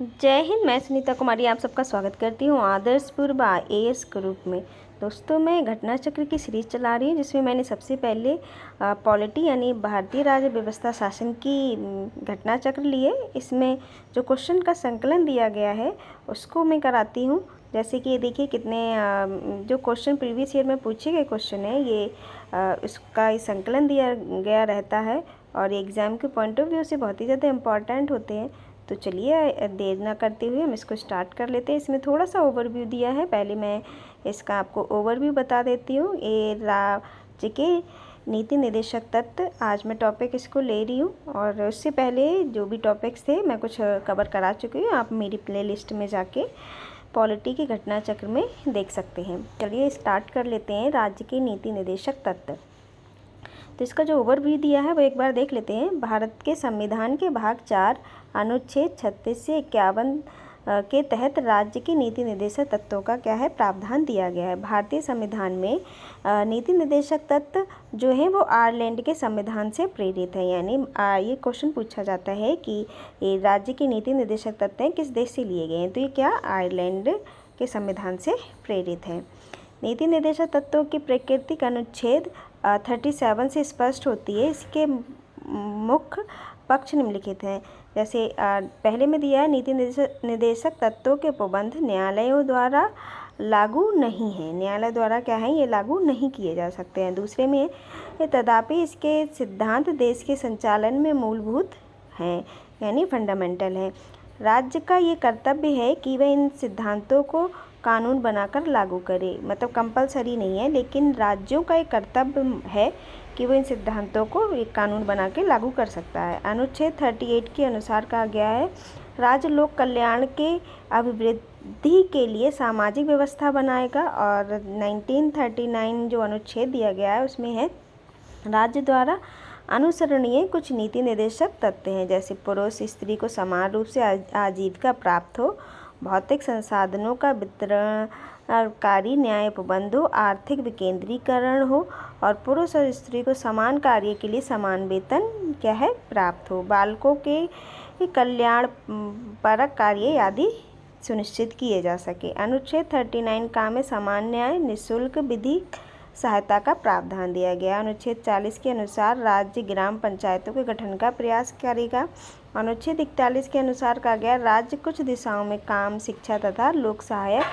जय हिंद। मैं सुनीता कुमारी आप सबका स्वागत करती हूँ आदर्श पूर्व AS ग्रुप में। दोस्तों, मैं घटना चक्र की सीरीज़ चला रही हूँ जिसमें मैंने सबसे पहले पॉलिटी यानी भारतीय राज्य व्यवस्था शासन की घटना चक्र लिए। इसमें जो क्वेश्चन का संकलन दिया गया है उसको मैं कराती हूँ। जैसे कि ये देखिए कितने जो क्वेश्चन प्रीवियस ईयर में पूछे गए क्वेश्चन है ये इसका संकलन दिया गया रहता है और एग्ज़ाम के पॉइंट ऑफ व्यू से बहुत ही ज़्यादा इम्पॉर्टेंट होते हैं। तो चलिए देर ना करते हुए हम इसको स्टार्ट कर लेते हैं। इसमें थोड़ा सा ओवरव्यू दिया है, पहले मैं इसका आपको ओवरव्यू बता देती हूँ। ये राज्य के नीति निर्देशक तत्व, आज मैं टॉपिक इसको ले रही हूँ और उससे पहले जो भी टॉपिक्स थे मैं कुछ कवर करा चुकी हूँ। आप मेरी प्लेलिस्ट में जाके पॉलिटी के घटना चक्र में देख सकते हैं। चलिए स्टार्ट कर लेते हैं। राज्य के नीति निर्देशक तत्व, तो इसका जो ओवरव्यू दिया है वो एक बार देख लेते हैं। भारत के संविधान के भाग 4 अनुच्छेद 36 से 51 के तहत राज्य के नीति निर्देशक तत्वों का क्या है प्रावधान दिया गया है। भारतीय संविधान में नीति निर्देशक तत्व जो है वो आयरलैंड के संविधान से प्रेरित है। यानी ये क्वेश्चन पूछा जाता है कि ये राज्य के नीति निर्देशक तत्व हैं किस देश से लिए गए हैं, तो ये क्या आयरलैंड के संविधान से प्रेरित है। नीति निर्देशक तत्वों की प्रकृति अनुच्छेद 37 से स्पष्ट होती है। इसके मुख्य पक्ष निम्नलिखित हैं। जैसे पहले में दिया है नीति निर्देशक तत्वों के प्रबंध न्यायालयों द्वारा लागू नहीं है। न्यायालय द्वारा क्या है ये लागू नहीं किए जा सकते हैं। दूसरे में तथापि इसके सिद्धांत देश के संचालन में मूलभूत हैं यानी फंडामेंटल है। राज्य का ये कर्तव्य है कि वह इन सिद्धांतों को कानून बनाकर लागू करे। मतलब कंपलसरी नहीं है, लेकिन राज्यों का एक कर्तव्य है कि वो इन सिद्धांतों को एक कानून बना के लागू कर सकता है। अनुच्छेद 38 के अनुसार कहा गया है राज्य लोक कल्याण के अभिवृद्धि के लिए सामाजिक व्यवस्था बनाएगा। और 1939 जो अनुच्छेद दिया गया है उसमें है राज्य द्वारा अनुसरणीय कुछ नीति निर्देशक तत्व हैं, जैसे पुरुष स्त्री को समान रूप से आजीविका प्राप्त हो, भौतिक संसाधनों का वितरणकारी न्याय प्रबंध हो, आर्थिक विकेंद्रीकरण हो और पुरुष और स्त्री को समान कार्य के लिए समान वेतन क्या है प्राप्त हो, बालकों के कल्याण परक कार्य आदि सुनिश्चित किए जा सके। अनुच्छेद 39 का में समान न्याय निःशुल्क विधिक सहायता का प्रावधान दिया गया। अनुच्छेद 40 के अनुसार राज्य ग्राम पंचायतों के गठन का प्रयास करेगा। अनुच्छेद 41 के अनुसार कहा गया राज्य कुछ दिशाओं में काम, शिक्षा तथा लोक सहायक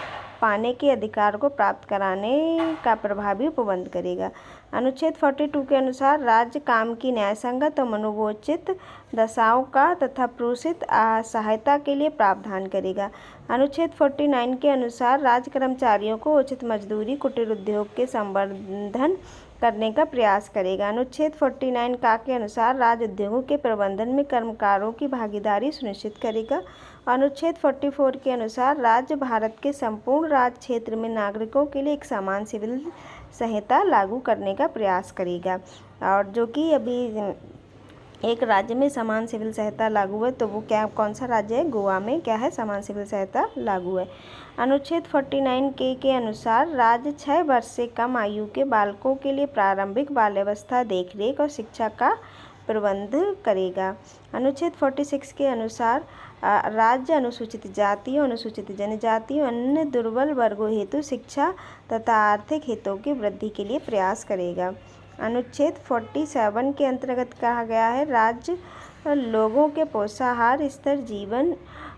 पाने के अधिकार को प्राप्त कराने का प्रभावी प्रबंध करेगा। अनुच्छेद 42 के अनुसार राज्य काम की न्यायसंगत और मनोवोचित दशाओं का तथा प्रोत्साहित सहायता के लिए प्रावधान करेगा। अनुच्छेद 49 के अनुसार राज्य कर्मचारियों को उचित मजदूरी, कुटीर उद्योग के संवर्धन करने का प्रयास करेगा। अनुच्छेद 49 का के अनुसार राज्य उद्योगों के प्रबंधन में कर्मकारों की भागीदारी सुनिश्चित करेगा। अनुच्छेद 44 के अनुसार राज्य भारत के संपूर्ण राज्य क्षेत्र में नागरिकों के लिए एक समान सिविल संहिता लागू करने का प्रयास करेगा। और जो कि अभी एक राज्य में समान सिविल संहिता लागू है, तो वो क्या कौन सा राज्य है? गोवा में क्या है समान सिविल संहिता लागू है। अनुच्छेद 49 के अनुसार राज्य 6 वर्ष से कम आयु के बालकों के लिए प्रारंभिक बाल्यावस्था देखरेख और शिक्षा का प्रबंध करेगा। अनुच्छेद 46 के अनुसार राज्य अनुसूचित जातियों, अनुसूचित जनजातियों, अन्य दुर्बल वर्गों हेतु शिक्षा तथा आर्थिक हितों की वृद्धि के लिए प्रयास करेगा। अनुच्छेद 47 के अंतर्गत कहा गया है राज्य लोगों के पोषाहार स्तर, जीवन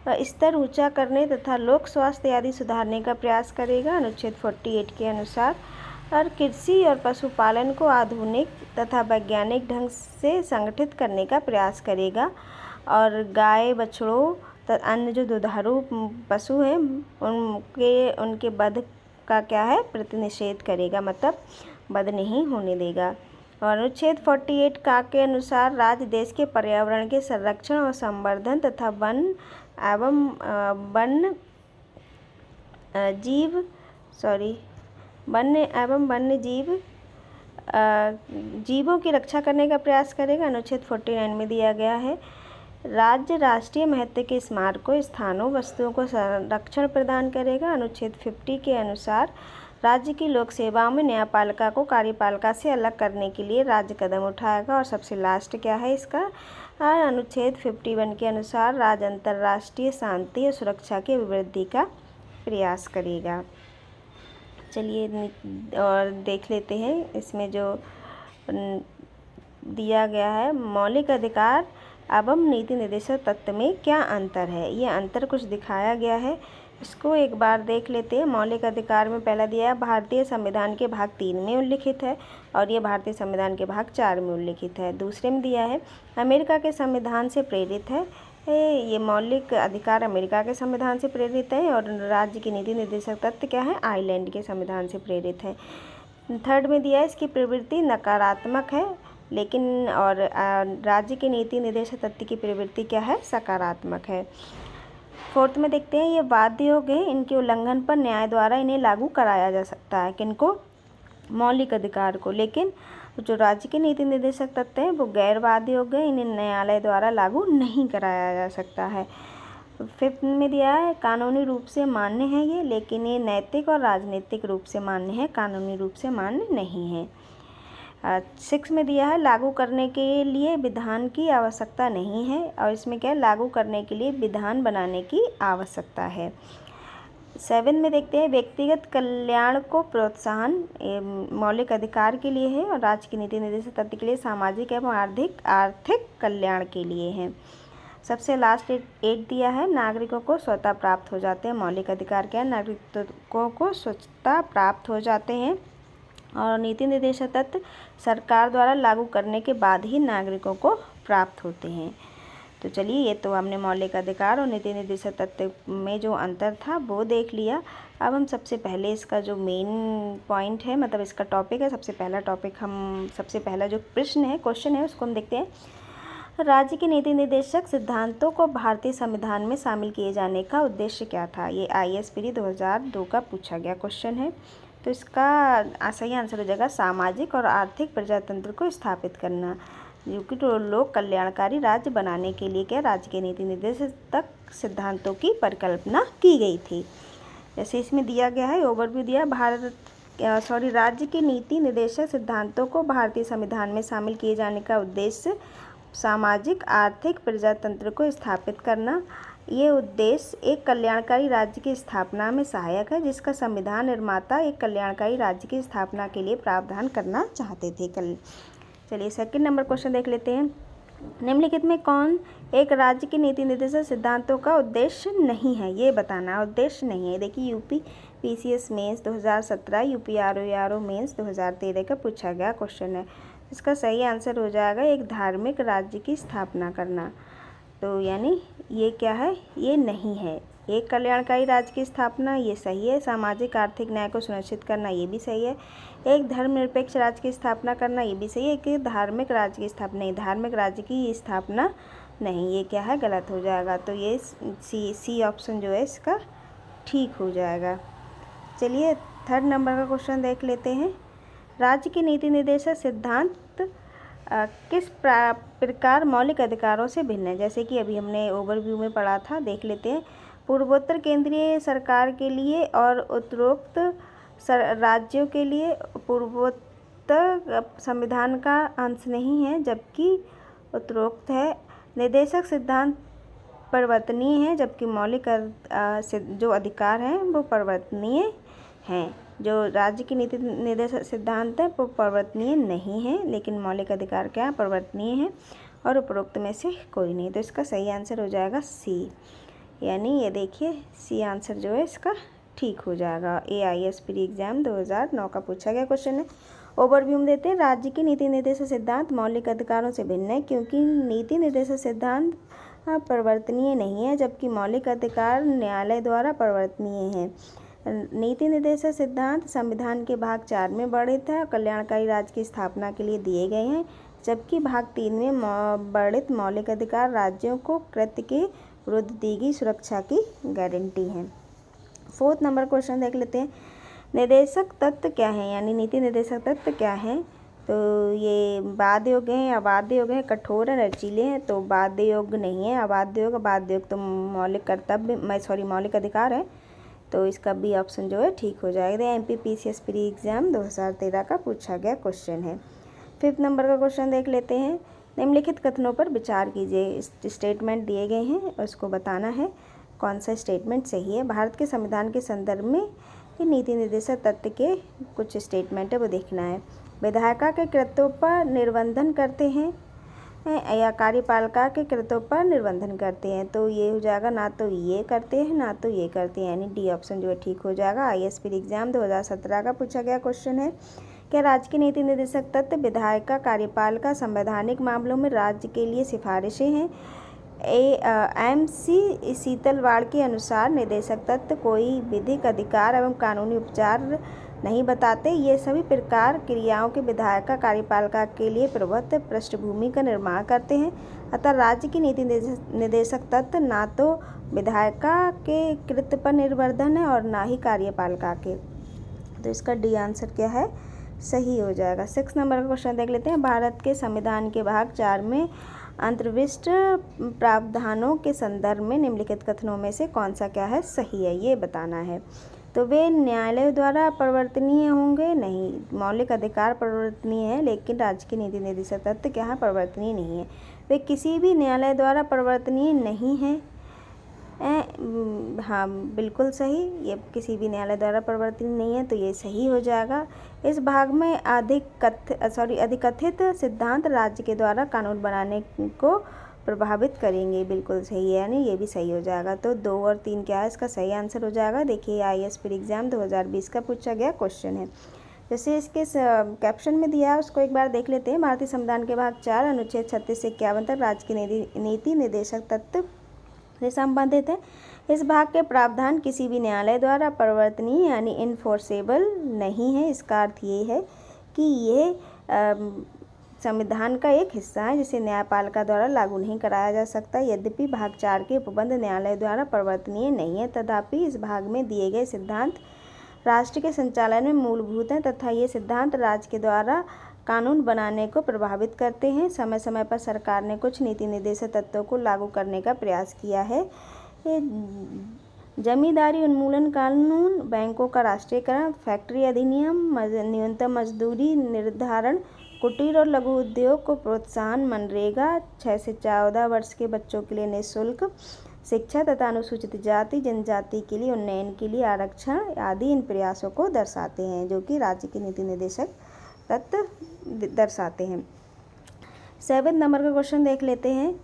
स्तर ऊंचा करने तथा लोक स्वास्थ्य आदि सुधारने का प्रयास करेगा। अनुच्छेद 48 के अनुसार और कृषि और पशुपालन को आधुनिक तथा वैज्ञानिक ढंग से संगठित करने का प्रयास करेगा और गाय, बछड़ों अन्य जो दुधारू पशु हैं उनके वध का क्या है प्रतिनिषेध करेगा, मतलब वध नहीं होने देगा। और अनुच्छेद 48 का के अनुसार राज्य देश के पर्यावरण के संरक्षण और संवर्धन तथा वन्य एवं वन्य जीवों की रक्षा करने का प्रयास करेगा। अनुच्छेद 49 में दिया गया है राज्य राष्ट्रीय महत्व के स्मारकों, स्थानों, वस्तुओं को संरक्षण प्रदान करेगा। अनुच्छेद 50 के अनुसार राज्य की लोक सेवाओं में न्यायपालिका को कार्यपालिका से अलग करने के लिए राज्य कदम उठाएगा। और सबसे लास्ट क्या है इसका, अनुच्छेद 51 के अनुसार राज्य अंतर्राष्ट्रीय शांति और सुरक्षा की अभिवृद्धि का प्रयास करेगा। चलिए और देख लेते हैं इसमें जो दिया गया है, मौलिक अधिकार एवं नीति निर्देशक तत्व में क्या अंतर है। ये अंतर कुछ दिखाया गया है, इसको एक बार देख लेते हैं। मौलिक अधिकार में पहला दिया है भारतीय संविधान के भाग 3 में उल्लिखित है, और ये भारतीय संविधान के भाग 4 में उल्लिखित है। दूसरे में दिया है अमेरिका के संविधान से प्रेरित है, ये मौलिक अधिकार अमेरिका के संविधान से प्रेरित है। और राज्य की नीति निर्देशक तत्व क्या है, आयरलैंड के संविधान से प्रेरित है। थर्ड में दिया है इसकी प्रवृत्ति नकारात्मक है, लेकिन और राज्य की नीति निर्देशक तत्व की प्रवृत्ति क्या है, सकारात्मक है। फोर्थ में देखते हैं ये बाध्य योग्य है, इनके उल्लंघन पर न्याय द्वारा इन्हें लागू कराया जा सकता है, किनको, मौलिक अधिकार को। लेकिन जो राज्य के नीति निर्देशक तत्व हैं वो गैर बाध्य योग्य है, इन्हें न्यायालय द्वारा लागू नहीं कराया जा सकता है। फिफ्थ में दिया है कानूनी रूप से मान्य है ये, लेकिन ये नैतिक और राजनीतिक रूप से मान्य है, कानूनी रूप से मान्य नहीं है। 6 में दिया है लागू करने के लिए विधान की आवश्यकता नहीं है, और इसमें क्या है, लागू करने के लिए विधान बनाने की आवश्यकता है। 7 में देखते हैं व्यक्तिगत कल्याण को प्रोत्साहन, मौलिक अधिकार के लिए है, और राज्य की नीति निर्देशक तत्व के लिए सामाजिक एवं आर्थिक कल्याण के लिए है। सबसे लास्ट 8 दिया है नागरिकों को स्वतः प्राप्त हो जाते हैं। मौलिक अधिकार क्या है, नागरिकों को स्वतः प्राप्त हो जाते हैं, और नीति निर्देशक तत्व सरकार द्वारा लागू करने के बाद ही नागरिकों को प्राप्त होते हैं। तो चलिए ये तो हमने मौलिक अधिकार और नीति निर्देशक तत्व में जो अंतर था वो देख लिया। अब हम सबसे पहले इसका जो मेन पॉइंट है, मतलब इसका टॉपिक है, सबसे पहला जो प्रश्न है, क्वेश्चन है, उसको हम देखते हैं। राज्य के नीति निर्देशक सिद्धांतों को भारतीय संविधान में शामिल किए जाने का उद्देश्य क्या था। ये IAS प्री 2002 का पूछा गया क्वेश्चन है। तो इसका सही आंसर हो जाएगा सामाजिक और आर्थिक प्रजातंत्र को स्थापित करना, जो कि तो लोक कल्याणकारी राज्य बनाने के लिए क्या राज्य के नीति निर्देशक सिद्धांतों की परिकल्पना की गई थी। जैसे इसमें दिया गया है ओवरव्यू दिया, राज्य के नीति निर्देशक सिद्धांतों को भारतीय संविधान में शामिल किए जाने का उद्देश्य सामाजिक आर्थिक प्रजातंत्र को स्थापित करना। ये उद्देश्य एक कल्याणकारी राज्य की स्थापना में सहायक है, जिसका संविधान निर्माता एक कल्याणकारी राज्य की स्थापना के लिए प्रावधान करना चाहते थे। चलिए सेकंड नंबर क्वेश्चन देख लेते हैं। निम्नलिखित में कौन एक राज्य की नीति निर्देशक सिद्धांतों का उद्देश्य नहीं है, ये बताना, उद्देश्य नहीं है। देखिए UP PCS mains 2017, UP RO mains 2013 का पूछा गया क्वेश्चन है। इसका सही आंसर हो जाएगा एक धार्मिक राज्य की स्थापना करना। तो यानी ये क्या है, ये नहीं है। एक कल्याणकारी राज्य की स्थापना, ये सही है। सामाजिक आर्थिक न्याय को सुनिश्चित करना, ये भी सही है। एक धर्मनिरपेक्ष राज्य की स्थापना करना, ये भी सही है। कि धार्मिक राज्य की स्थापना नहीं, धार्मिक राज्य की स्थापना नहीं, ये क्या है, गलत हो जाएगा। तो ये सी ऑप्शन जो है इसका ठीक हो जाएगा। चलिए थर्ड नंबर का क्वेश्चन देख लेते हैं। राज्य की नीति निर्देशक सिद्धांत किस प्रकार मौलिक अधिकारों से भिन्न है। जैसे कि अभी हमने ओवरव्यू में पढ़ा था, देख लेते हैं। पूर्वोत्तर केंद्रीय सरकार के लिए और उत्तरोक्त राज्यों के लिए पूर्वोत्तर संविधान का अंश नहीं है, जबकि उत्तरोक्त है। निर्देशक सिद्धांत परिवर्तनीय है, जबकि मौलिक जो अधिकार हैं वो परिवर्तनीय हैं। जो राज्य की नीति निर्देशक सिद्धांत है वो परिवर्तनीय नहीं है, लेकिन मौलिक अधिकार क्या परिवर्तनीय है, और उपरोक्त में से कोई नहीं। तो इसका सही आंसर हो जाएगा C, यानी ये देखिए C आंसर जो है इसका ठीक हो जाएगा। AIS प्री एग्जाम 2009 का पूछा गया क्वेश्चन है। ओवरव्यू में देते हैं। राज्य की नीति निर्देशक सिद्धांत मौलिक अधिकारों से भिन्न है, क्योंकि नीति निर्देशक सिद्धांत परिवर्तनीय नहीं है, जबकि मौलिक अधिकार न्यायालय द्वारा परिवर्तनीय है। नीति निर्देशक सिद्धांत संविधान के भाग 4 में वर्णित है और कल्याणकारी राज्य की स्थापना के लिए दिए गए हैं, जबकि भाग 3 में वर्णित मौलिक अधिकार राज्यों को कृत्य के विरुद्ध दी गई सुरक्षा की गारंटी है। फोर्थ नंबर क्वेश्चन देख लेते हैं। निर्देशक तत्व क्या है, यानी नीति निर्देशक तत्व क्या है। तो ये बाध्य योग्य हैं, अबाध्य योग्य हैं, कठोर है, लचीले हैं। तो बाध्य योग्य नहीं है, अबाध्य योग्य तो मौलिक अधिकार है। तो इसका बी ऑप्शन जो है ठीक हो जाएगा। MPPCS प्री एग्ज़ाम 2013 का पूछा गया क्वेश्चन है। 5th नंबर का क्वेश्चन देख लेते हैं। निम्नलिखित कथनों पर विचार कीजिए। स्टेटमेंट दिए गए हैं और उसको बताना है कौन सा स्टेटमेंट सही है। भारत के संविधान के संदर्भ में ये नीति निर्देशक तत्व के कुछ स्टेटमेंट है वो देखना है। विधायिका के कृत्यों पर निर्बंधन करते हैं या कार्यपालिका के कृत्यों पर निर्बंधन करते हैं, तो ये हो जाएगा ना तो ये करते हैं ना तो ये करते हैं, यानी डी ऑप्शन जो है ठीक हो जाएगा। IAS प्री एग्ज़ाम 2017 का पूछा गया क्वेश्चन है। क्या राज्य के नीति निर्देशक तत्व विधायिका कार्यपालिका संवैधानिक मामलों में राज्य के लिए सिफारिशें हैं? MC शीतलवाड़ के अनुसार निर्देशक तत्व कोई विधिक अधिकार एवं कानूनी उपचार नहीं बताते। ये सभी प्रकार क्रियाओं के विधायिका कार्यपालिका के लिए प्रभुत्व पृष्ठभूमि का निर्माण करते हैं। अतः राज्य की नीति निर्देशक तत्व ना तो विधायिका के कृत्य पर निर्बंधन है और ना ही कार्यपालिका के, तो इसका डी आंसर क्या है, सही हो जाएगा। 6 नंबर का क्वेश्चन देख लेते हैं। भारत के संविधान के भाग 4 में अंतर्विष्ट प्रावधानों के संदर्भ में निम्नलिखित कथनों में से कौन सा क्या है सही है, ये बताना है। तो वे न्यायालय द्वारा परिवर्तनीय होंगे? नहीं, मौलिक अधिकार परिवर्तनीय है, लेकिन राज्य की नीति निर्देशक तत्व क्या है, परिवर्तनीय नहीं है। वे किसी भी न्यायालय द्वारा परिवर्तनीय नहीं है। हाँ बिल्कुल सही, ये किसी भी न्यायालय द्वारा परिवर्तनीय नहीं है, तो ये सही हो जाएगा। इस भाग में अधिकथित सिद्धांत राज्य के द्वारा कानून बनाने को प्रभावित करेंगे, बिल्कुल सही है, यानी ये भी सही हो जाएगा। तो 2 और 3 क्या है, इसका सही आंसर हो जाएगा। देखिए IAS प्री एग्ज़ाम 2020 का पूछा गया क्वेश्चन है। जैसे इसके कैप्शन में दिया है उसको एक बार देख लेते हैं। भारतीय संविधान के भाग 4 अनुच्छेद 36 से 51 तक राज्य की नीति निर्देशक तत्व से संबंधित है। इस भाग के प्रावधान किसी भी न्यायालय द्वारा परिवर्तनीय यानी इन्फोर्सेबल नहीं है। इसका अर्थ ये है कि ये संविधान का एक हिस्सा है जिसे न्यायपालिका द्वारा लागू नहीं कराया जा सकता। यद्यपि भाग 4 के उपबंध न्यायालय द्वारा परिवर्तनीय नहीं है, तथापि इस भाग में दिए गए सिद्धांत राष्ट्र के संचालन में मूलभूत हैं तथा ये सिद्धांत राज्य के द्वारा कानून बनाने को प्रभावित करते हैं। समय समय पर सरकार ने कुछ नीति निर्देशक तत्वों को लागू करने का प्रयास किया है। जमींदारी उन्मूलन कानून, बैंकों का राष्ट्रीयकरण, फैक्ट्री अधिनियम, न्यूनतम मजदूरी निर्धारण, कुटीर और लघु उद्योग को प्रोत्साहन, मनरेगा, 6 से 14 वर्ष के बच्चों के लिए निःशुल्क शिक्षा तथा अनुसूचित जाति जनजाति के लिए उन्नयन के लिए आरक्षण आदि इन प्रयासों को दर्शाते हैं, जो कि राज्य के नीति निर्देशक तत्व दर्शाते हैं। 7 नंबर का क्वेश्चन देख लेते हैं।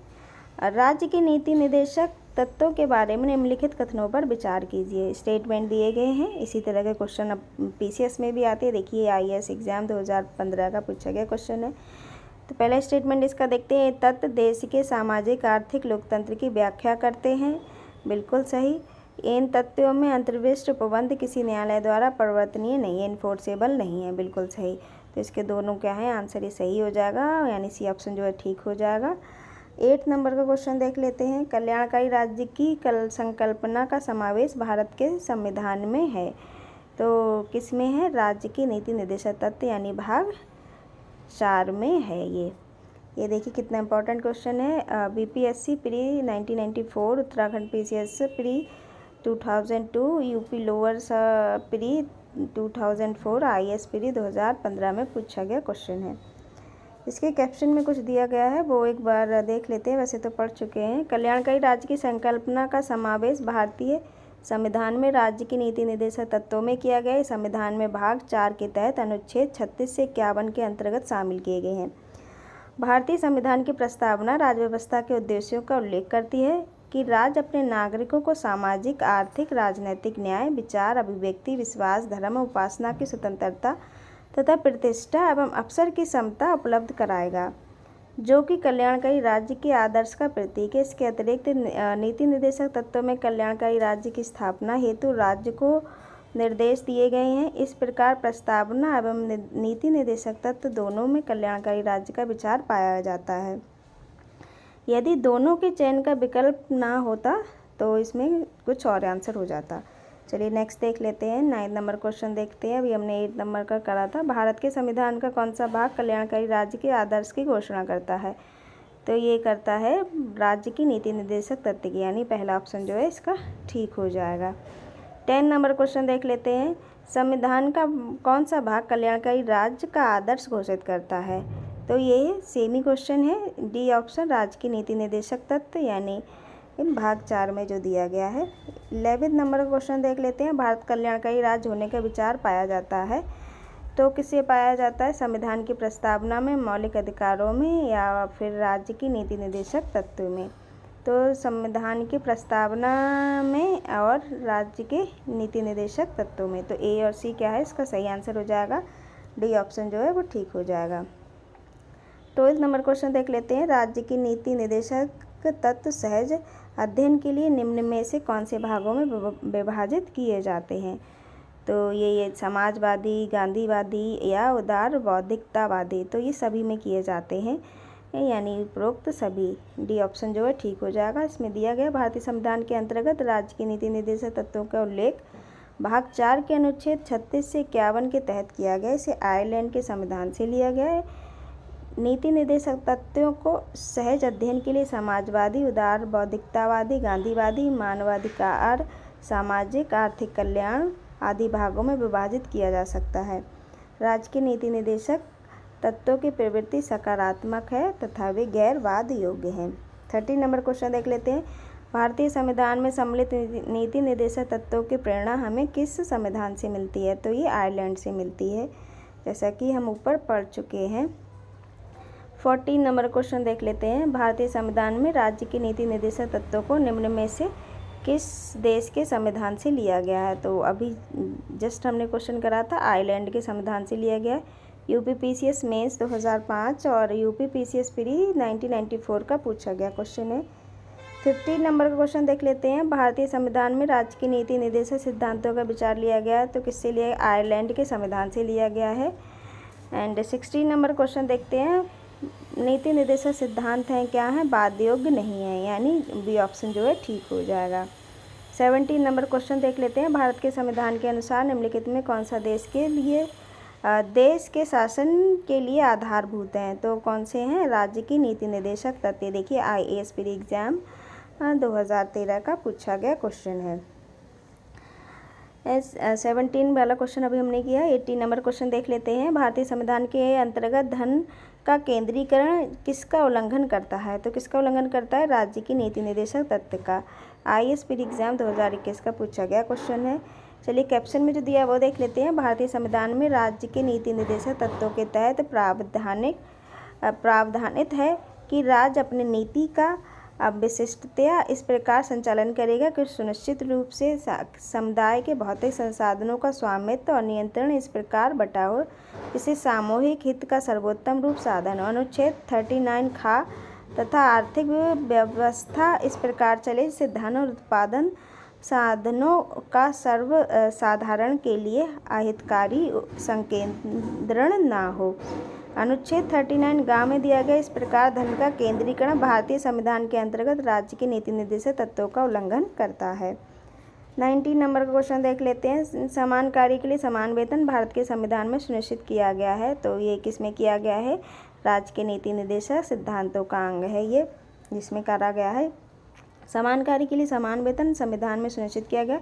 राज्य के नीति निर्देशक तत्वों के बारे में निम्नलिखित कथनों पर विचार कीजिए। स्टेटमेंट दिए गए हैं, इसी तरह के क्वेश्चन अब PCS में भी आते हैं। देखिए IAS एग्ज़ाम 2015 का पूछा गया क्वेश्चन है। तो पहला स्टेटमेंट इसका देखते हैं। तत्व देश के सामाजिक आर्थिक लोकतंत्र की व्याख्या करते हैं, बिल्कुल सही। इन तत्वों में अंतर्विष्ट उपबंध किसी न्यायालय द्वारा परिवर्तनीय नहीं है, इन्फोर्सेबल नहीं है, बिल्कुल सही। तो इसके दोनों क्या है, आंसर ये सही हो जाएगा, यानी सी ऑप्शन जो है ठीक हो जाएगा। 8 नंबर का क्वेश्चन देख लेते हैं। कल्याणकारी राज्य की संकल्पना का समावेश भारत के संविधान में है, तो किस में है, राज्य की नीति निर्देशक तत्व यानी भाग 4 में है। ये देखिए कितना इंपॉर्टेंट क्वेश्चन है। BPSC pre 1994, Uttarakhand PCS pre 2002, UP lower pre 2004, IAS pre 2015 में पूछा गया क्वेश्चन है। इसके कैप्शन में कुछ दिया गया है, वो एक बार देख लेते हैं, वैसे तो पढ़ चुके हैं। कल्याणकारी राज्य की संकल्पना का समावेश भारतीय संविधान में राज्य की नीति निर्देशक तत्वों में किया गया है। संविधान में भाग 4 के तहत अनुच्छेद 36 से 51 के अंतर्गत शामिल किए गए हैं। भारतीय संविधान की प्रस्तावना राज्य व्यवस्था के उद्देश्यों का उल्लेख करती है कि राज्य अपने नागरिकों को सामाजिक, आर्थिक, राजनैतिक न्याय, विचार, अभिव्यक्ति, विश्वास, धर्म, उपासना की स्वतंत्रता तथा प्रतिष्ठा एवं अवसर की समता उपलब्ध कराएगा, जो कि कल्याणकारी राज्य के आदर्श का प्रतीक है। इसके अतिरिक्त नीति निर्देशक तत्वों में कल्याणकारी राज्य की स्थापना हेतु राज्य को निर्देश दिए गए हैं। इस प्रकार प्रस्तावना एवं नीति निर्देशक तत्व दोनों में कल्याणकारी राज्य का विचार पाया जाता है। यदि दोनों के चयन का विकल्प ना होता तो इसमें कुछ और आंसर हो जाता। चलिए नेक्स्ट देख लेते हैं। 9 नंबर क्वेश्चन देखते हैं। अभी हमने 8 नंबर का करा था। भारत के संविधान का कौन सा भाग कल्याणकारी राज्य के आदर्श की घोषणा करता है, तो ये करता है राज्य की नीति निर्देशक तत्व की, यानी पहला ऑप्शन जो है इसका ठीक हो जाएगा। 10 नंबर क्वेश्चन देख लेते हैं। संविधान का कौन सा भाग कल्याणकारी राज्य का आदर्श घोषित करता है? तो ये सेमी क्वेश्चन है। डी ऑप्शन राज्य की नीति निर्देशक तत्व यानी भाग 4 में जो दिया गया है। 11 नंबर का क्वेश्चन देख लेते हैं। भारत कल्याणकारी राज्य होने का विचार पाया जाता है, तो किससे पाया जाता है? संविधान की प्रस्तावना में, मौलिक अधिकारों में, या फिर राज्य की नीति निर्देशक तत्व में? तो संविधान की प्रस्तावना में और राज्य के नीति निर्देशक तत्वों में। तो ए और सी क्या है? इसका सही आंसर हो जाएगा डी ऑप्शन जो है वो ठीक हो जाएगा। 12 नंबर क्वेश्चन देख लेते हैं। राज्य की नीति निर्देशक तत्व सहज अध्ययन के लिए निम्न में से कौन से भागों में विभाजित किए जाते हैं? तो ये समाजवादी, गांधीवादी या उदार बौद्धिकतावादी, तो ये सभी में किए जाते हैं, यानी उपरोक्त सभी। डी ऑप्शन जो है ठीक हो जाएगा। इसमें दिया गया भारतीय संविधान के अंतर्गत राज्य की नीति निर्देशक तत्वों का उल्लेख भाग 4 के अनुच्छेद 36 से 51 के तहत किया गया। इसे आयरलैंड के संविधान से लिया गया है। नीति निर्देशक तत्वों को सहज अध्ययन के लिए समाजवादी, उदार बौद्धिकतावादी, गांधीवादी, मानवाधिकार, सामाजिक आर्थिक कल्याण आदि भागों में विभाजित किया जा सकता है। राज्य के नीति निर्देशक तत्वों की प्रवृत्ति सकारात्मक है तथा वे गैरवाद योग्य हैं। 13 नंबर क्वेश्चन देख लेते हैं। भारतीय संविधान में सम्मिलित नीति निर्देशक तत्वों की प्रेरणा हमें किस संविधान से मिलती है? तो ये आयरलैंड से मिलती है, जैसा कि हम ऊपर पढ़ चुके हैं। 14 नंबर क्वेश्चन देख लेते हैं। भारतीय संविधान में राज्य की नीति निर्देशक तत्वों को निम्न में से किस देश के संविधान से लिया गया है? तो अभी जस्ट हमने क्वेश्चन करा था, आयरलैंड के संविधान से लिया गया है। यूपीपीसीएस मेंस 2005 और यूपीपीसीएस प्री 1994 का पूछा गया क्वेश्चन है। 15 नंबर का क्वेश्चन देख लेते हैं। भारतीय संविधान में राज्य की नीति निर्देशक सिद्धांतों का विचार लिया गया, तो किससे लिया? आयरलैंड के संविधान से लिया गया है। एंड 16 नंबर क्वेश्चन देखते हैं। नीति निर्देशक सिद्धांत हैं क्या हैं? बाध्य योग्य नहीं है, यानी बी ऑप्शन जो है ठीक हो जाएगा। 17 नंबर क्वेश्चन देख लेते हैं। भारत के संविधान के अनुसार निम्नलिखित में कौन सा देश के शासन के लिए आधारभूत हैं? तो कौन से हैं? राज्य की नीति निर्देशक तत्व। देखिए IAS प्री एग्जाम 2013 का पूछा गया क्वेश्चन है। 17 वाला क्वेश्चन अभी हमने किया। 18 नंबर क्वेश्चन देख लेते हैं। भारतीय संविधान के अंतर्गत धन का केंद्रीकरण किसका उल्लंघन करता है? तो किसका उल्लंघन करता है? राज्य की नीति निर्देशक तत्व का। IAS प्री एग्जाम 2021 का पूछा गया क्वेश्चन है। चलिए कैप्शन में जो दिया वो देख लेते हैं। भारतीय संविधान में राज्य के नीति निर्देशक तत्वों के तहत प्रावधानित है कि राज्य अपनी नीति का विशिष्टतया इस प्रकार संचालन करेगा कि सुनिश्चित रूप से समुदाय के भौतिक संसाधनों का स्वामित्व और नियंत्रण इस प्रकार बटा हो इसे सामूहिक हित का सर्वोत्तम रूप साधन हो। अनुच्छेद 39 खा तथा आर्थिक व्यवस्था इस प्रकार चले जिससे धन और उत्पादन साधनों का सर्व साधारण के लिए अहितकारी संकेंद्रण ना हो। अनुच्छेद 39 ग में दिया गया इस प्रकार धन का केंद्रीकरण भारतीय संविधान के अंतर्गत राज्य के नीति निर्देशक तत्वों का उल्लंघन करता है। 19 नंबर का क्वेश्चन देख लेते हैं। समान कार्य के लिए समान वेतन भारत के संविधान में सुनिश्चित किया गया है, तो ये किस में किया गया है? राज्य के नीति निर्देशक सिद्धांतों का अंग है ये, जिसमें करा गया है समान कार्य के लिए समान वेतन संविधान में सुनिश्चित किया गया।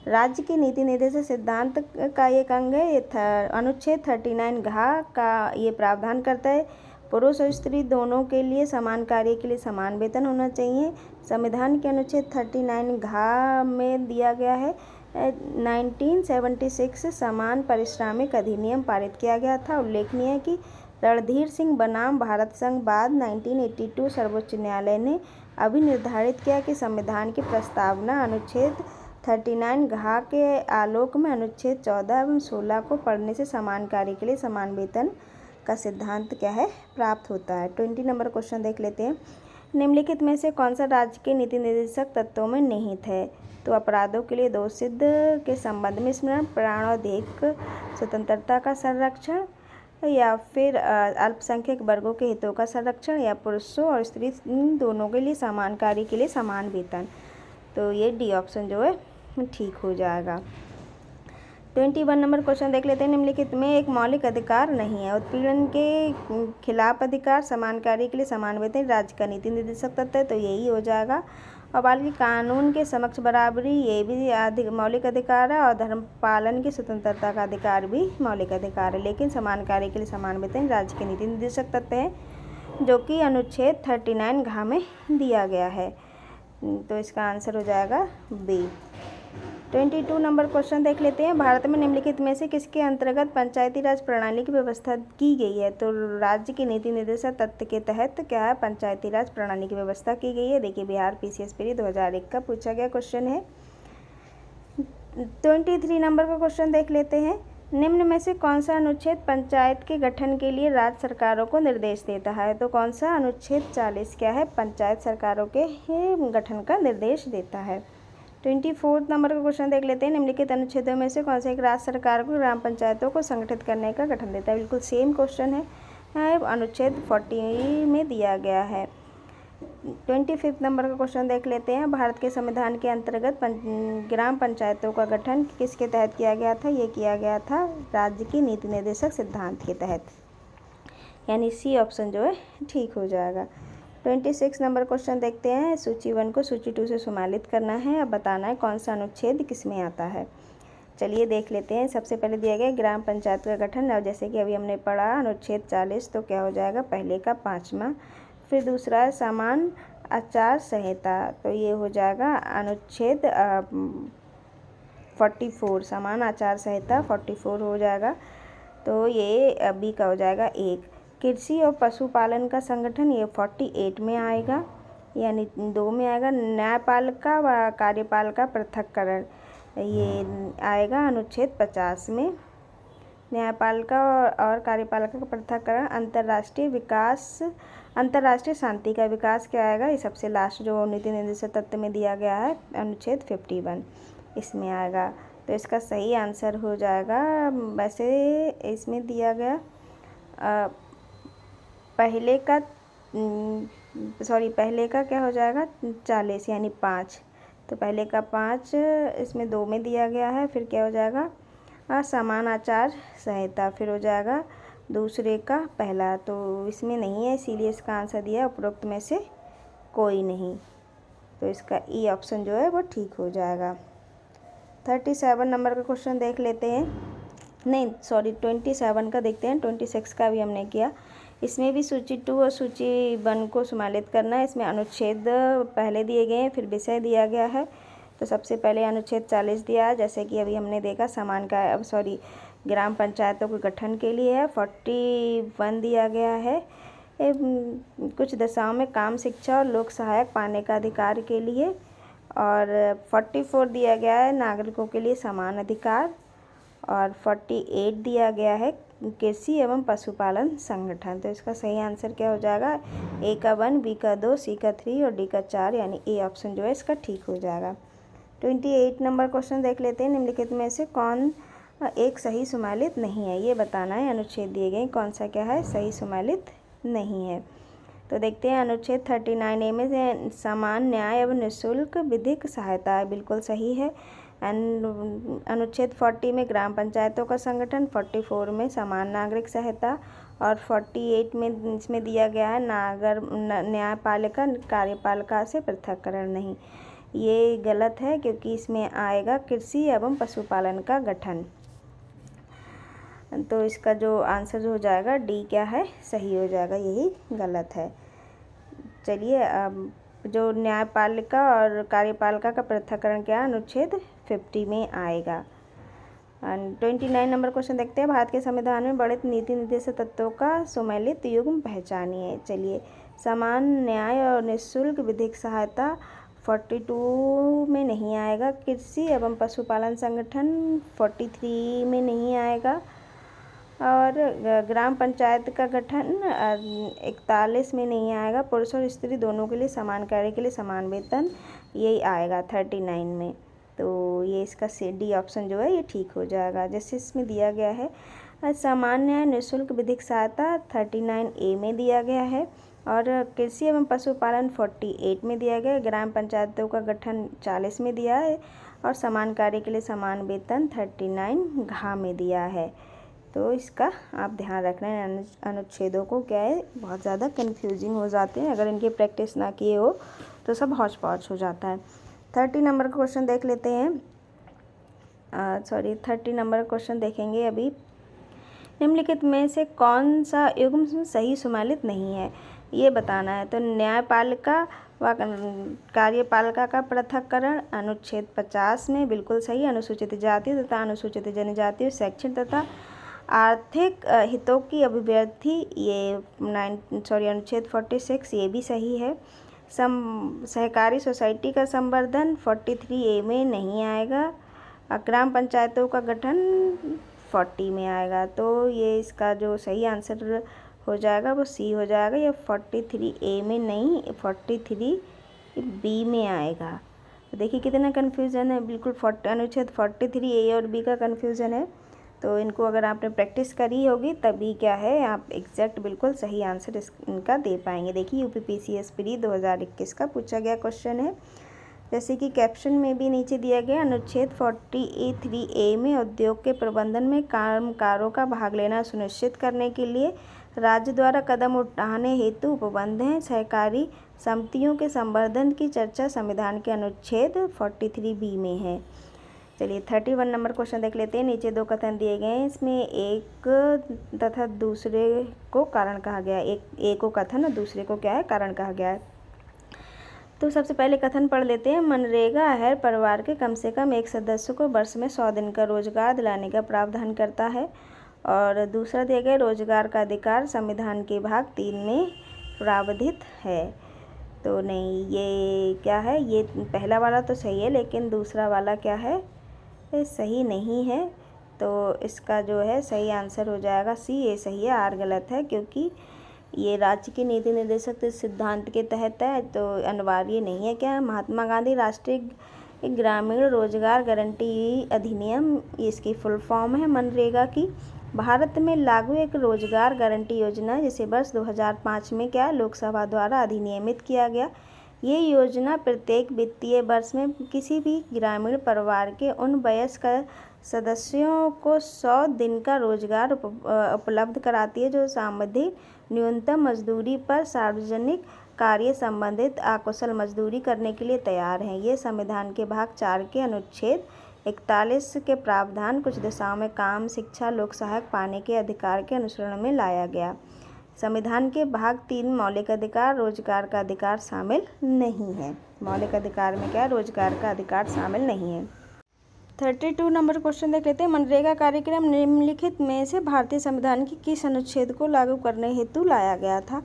राज्य की नीति निर्देशक सिद्धांत का एक अंग है। अनुच्छेद 39 घ का ये प्रावधान करता है पुरुष और स्त्री दोनों के लिए समान कार्य के लिए समान वेतन होना चाहिए। संविधान के अनुच्छेद 39 घ में दिया गया है 1976 समान पारिश्रमिक अधिनियम पारित किया गया था। उल्लेखनीय है कि रणधीर सिंह बनाम भारत संघ बाद 1982 सर्वोच्च न्यायालय ने अभी निर्धारित किया कि संविधान की प्रस्तावना अनुच्छेद 39 घ के आलोक में अनुच्छेद 14 एवं 16 को पढ़ने से समान कार्य के लिए समान वेतन का सिद्धांत क्या है? प्राप्त होता है। 20 नंबर क्वेश्चन देख लेते हैं। निम्नलिखित में से कौन सा राज्य के नीति निर्देशक तत्वों में निहित है? तो अपराधों के लिए दोष सिद्ध के संबंध में स्मरण, प्राण और देह स्वतंत्रता का संरक्षण, या फिर अल्पसंख्यक वर्गों के हितों का संरक्षण, या पुरुषों और स्त्री दोनों के लिए समान कार्य के लिए समान वेतन। तो ये डी ऑप्शन जो है ठीक हो जाएगा। 21 नंबर क्वेश्चन देख लेते हैं। निम्नलिखित में एक मौलिक अधिकार नहीं है। उत्पीड़न के खिलाफ अधिकार, समान कार्य के लिए समान वेतन राज्य का नीति निर्देशक तत्व है, तो यही हो जाएगा और बाल की कानून के समक्ष बराबरी, ये भी मौलिक अधिकार है। और धर्म पालन की स्वतंत्रता का अधिकार भी मौलिक अधिकार है। लेकिन समान कार्य के लिए समान वेतन राज्य के नीति निर्देशक तथ्य है, जो कि अनुच्छेद 39 घ में दिया गया है। तो इसका आंसर हो जाएगा बी। 22 नंबर क्वेश्चन देख लेते हैं। भारत में निम्नलिखित में से किसके अंतर्गत पंचायती राज प्रणाली की व्यवस्था की गई है? तो राज्य की नीति निर्देशक तत्व के तहत क्या है, पंचायती राज प्रणाली की व्यवस्था की गई है। देखिए, बिहार PCS प्री 2001 का पूछा गया क्वेश्चन है। 23 नंबर का क्वेश्चन देख लेते हैं। निम्न में से कौन सा अनुच्छेद पंचायत के गठन के लिए राज्य सरकारों को निर्देश देता है? तो कौन सा अनुच्छेद 40 क्या है, पंचायत सरकारों के गठन का निर्देश देता है। 24 नंबर का क्वेश्चन देख लेते हैं। निम्नलिखित अनुच्छेदों में से कौन सा एक राज्य सरकार को ग्राम पंचायतों को संगठित करने का गठन देता है? बिल्कुल सेम क्वेश्चन है, अनुच्छेद 40 में दिया गया है। 25 नंबर का क्वेश्चन देख लेते हैं। भारत के संविधान के अंतर्गत ग्राम पंचायतों का गठन किसके तहत किया गया था? ये किया गया था राज्य की नीति निर्देशक सिद्धांत के तहत, यानी सी ऑप्शन जो है ठीक हो जाएगा। 26 नंबर क्वेश्चन देखते हैं। सूची 1 को सूची 2 से सम्मिलित करना है। अब बताना है कौन सा अनुच्छेद किस में आता है। चलिए देख लेते हैं। सबसे पहले दिया गया ग्राम पंचायत का गठन, और जैसे कि अभी हमने पढ़ा अनुच्छेद 40, तो क्या हो जाएगा, पहले का 5वां। फिर दूसरा है समान आचार संहिता, तो ये हो जाएगा अनुच्छेद 44, समान आचार संहिता 44 हो जाएगा। तो ये बी का हो जाएगा 1। कृषि और पशुपालन का संगठन, ये 48 में आएगा, यानी 2 में आएगा। न्यायपालिका व कार्यपालिका पृथक्करण, ये आएगा अनुच्छेद 50 में। न्यायपालिका और कार्यपालिका का पृथक्करण, अंतर्राष्ट्रीय शांति का विकास क्या आएगा, ये सबसे लास्ट जो नीति निर्देशक तत्व में दिया गया है, अनुच्छेद 51 इसमें आएगा। तो इसका सही आंसर हो जाएगा, वैसे इसमें दिया गया पहले का क्या हो जाएगा, 40 यानी 5। तो पहले का 5 इसमें 2 में दिया गया है। फिर क्या हो जाएगा, समान आचार संहिता, फिर हो जाएगा दूसरे का पहला, तो इसमें नहीं है, इसीलिए इसका आंसर दिया उपरोक्त में से कोई नहीं। तो इसका ई ऑप्शन जो है वो ठीक हो जाएगा। 37 नंबर का क्वेश्चन देख लेते हैं। 27 का देखते हैं। 26 का भी हमने किया। इसमें भी सूची 2 और सूची 1 को सम्मिलित करना है। इसमें अनुच्छेद पहले दिए गए हैं, फिर विषय दिया गया है। तो सबसे पहले अनुच्छेद 40 दिया है, जैसे कि अभी हमने देखा ग्राम पंचायतों के गठन के लिए है। 41 दिया गया है, कुछ दशाओं में काम, शिक्षा और लोक सहायक पाने का अधिकार के लिए। और 44 दिया गया है नागरिकों के लिए समान अधिकार। और 48 दिया गया है कृषि एवं पशुपालन संगठन। तो इसका सही आंसर क्या हो जाएगा, ए का 1, बी का 2, सी का 3 और डी का 4, यानी ए ऑप्शन जो है इसका ठीक हो जाएगा। 28 नंबर क्वेश्चन देख लेते हैं। निम्नलिखित में से कौन एक सही सम्मिलित नहीं है, ये बताना है। अनुच्छेद दिए गए कौन सा क्या है, सही सम्मिलित नहीं है। तो देखते हैं अनुच्छेद 39A में से समान न्याय एवं निःशुल्क विधिक सहायता है, बिल्कुल सही है। अनुच्छेद 40 में ग्राम पंचायतों का संगठन, 44 में समान नागरिक सहायता और 48 में इसमें दिया गया है न्यायपालिका कार्यपालिका से पृथक्करण नहीं। ये गलत है, क्योंकि इसमें आएगा कृषि एवं पशुपालन का गठन। तो इसका जो आंसर हो जाएगा डी क्या है, सही हो जाएगा, यही गलत है। चलिए, अब जो न्यायपालिका और कार्यपालिका का पृथक्करण क्या अनुच्छेद 50 में आएगा। 29 नंबर क्वेश्चन देखते हैं। भारत के संविधान में वर्णित नीति निर्देशक तत्वों का सुमेलित युग्म पहचानिए। चलिए, समान न्याय और निःशुल्क विधिक सहायता 42 में नहीं आएगा। कृषि एवं पशुपालन संगठन 43 में नहीं आएगा। और ग्राम पंचायत का गठन 41 में नहीं आएगा। पुरुष और स्त्री दोनों के लिए समान कार्य के लिए समान वेतन, यही आएगा 39 में। तो ये इसका डी ऑप्शन जो है ये ठीक हो जाएगा। जैसे इसमें दिया गया है सामान्य निःशुल्क विधिक सहायता 39A में दिया गया है। और कृषि एवं पशुपालन 48 में दिया गया है। ग्राम पंचायतों का गठन 40 में दिया है। और समान कार्य के लिए समान वेतन 39 घ में दिया है। तो इसका आप ध्यान रखना है। अनुच्छेदों को क्या है, बहुत ज़्यादा कन्फ्यूजिंग हो जाते हैं अगर इनकी प्रैक्टिस ना किए हो तो सब हौच पौच हो जाता है। 30 नंबर का क्वेश्चन देख लेते हैं। 30 नंबर क्वेश्चन देखेंगे अभी। निम्नलिखित में से कौन सा युग्म सही सुमेलित नहीं है, ये बताना है। तो न्यायपालिका व कार्यपालिका का पृथक्करण अनुच्छेद 50 में बिल्कुल सही। अनुसूचित जाति तथा अनुसूचित जनजाति शैक्षणिक तथा आर्थिक हितों की अभिव्यक्ति ये अनुच्छेद 46 ये भी सही है। सहकारी सोसाइटी का संवर्धन 43A में नहीं आएगा। ग्राम पंचायतों का गठन 40 में आएगा। तो ये इसका जो सही आंसर हो जाएगा वो सी हो जाएगा। ये 43A में नहीं 43B में आएगा। तो देखिए कितना कन्फ्यूज़न है, बिल्कुल अनुच्छेद 43A और B का कन्फ्यूज़न है। तो इनको अगर आपने प्रैक्टिस करी होगी तभी क्या है आप एग्जैक्ट बिल्कुल सही आंसर इनका दे पाएंगे। देखिए UPPCS प्री 2021 का पूछा गया क्वेश्चन है। जैसे कि कैप्शन में भी नीचे दिया गया, अनुच्छेद 43A में उद्योग के प्रबंधन में कामगारों का भाग लेना सुनिश्चित करने के लिए राज्य द्वारा कदम उठाने हेतु उपबंध हैं। सहकारी समितियों के संवर्धन की चर्चा संविधान के अनुच्छेद 43B में है। चलिए 31 नंबर क्वेश्चन देख लेते हैं। नीचे दो कथन दिए गए हैं, इसमें एक तथा दूसरे को कारण कहा गया है। एक को कथन और दूसरे को क्या है कारण कहा गया है। तो सबसे पहले कथन पढ़ लेते हैं। मनरेगा हर परिवार के कम से कम एक सदस्य को वर्ष में 100 दिन का रोजगार दिलाने का प्रावधान करता है। और दूसरा दिया गया, रोजगार का अधिकार संविधान के भाग 3 में प्रावधानित है। तो नहीं, ये क्या है, ये पहला वाला तो सही है लेकिन दूसरा वाला क्या है, ये सही नहीं है। तो इसका जो है सही आंसर हो जाएगा सी, ये सही है, आर गलत है, क्योंकि ये राज्य की नीति निर्देशक सिद्धांत के तहत है तो अनिवार्य नहीं है। क्या है, महात्मा गांधी राष्ट्रीय ग्रामीण रोजगार गारंटी अधिनियम, इसकी फुल फॉर्म है मनरेगा की। भारत में लागू एक रोजगार गारंटी योजना जिसे वर्ष 2005 में क्या लोकसभा द्वारा अधिनियमित किया गया। ये योजना प्रत्येक वित्तीय वर्ष में किसी भी ग्रामीण परिवार के उन वयस्क सदस्यों को 100 दिन का रोजगार उपलब्ध कराती है जो सामूहिक न्यूनतम मजदूरी पर सार्वजनिक कार्य संबंधित अकुशल मजदूरी करने के लिए तैयार हैं। ये संविधान के भाग 4 के अनुच्छेद 41 के प्रावधान कुछ दिशाओं में काम, शिक्षा, लोक सहायक पाने के अधिकार के अनुसरण में लाया गया। संविधान के भाग 3 मौलिक अधिकार, रोजगार का अधिकार शामिल नहीं है। मौलिक अधिकार में क्या, रोजगार का अधिकार शामिल नहीं है। 32 नंबर क्वेश्चन देख लेते हैं। मनरेगा कार्यक्रम निम्नलिखित में से भारतीय संविधान के किस अनुच्छेद को लागू करने हेतु लाया गया था।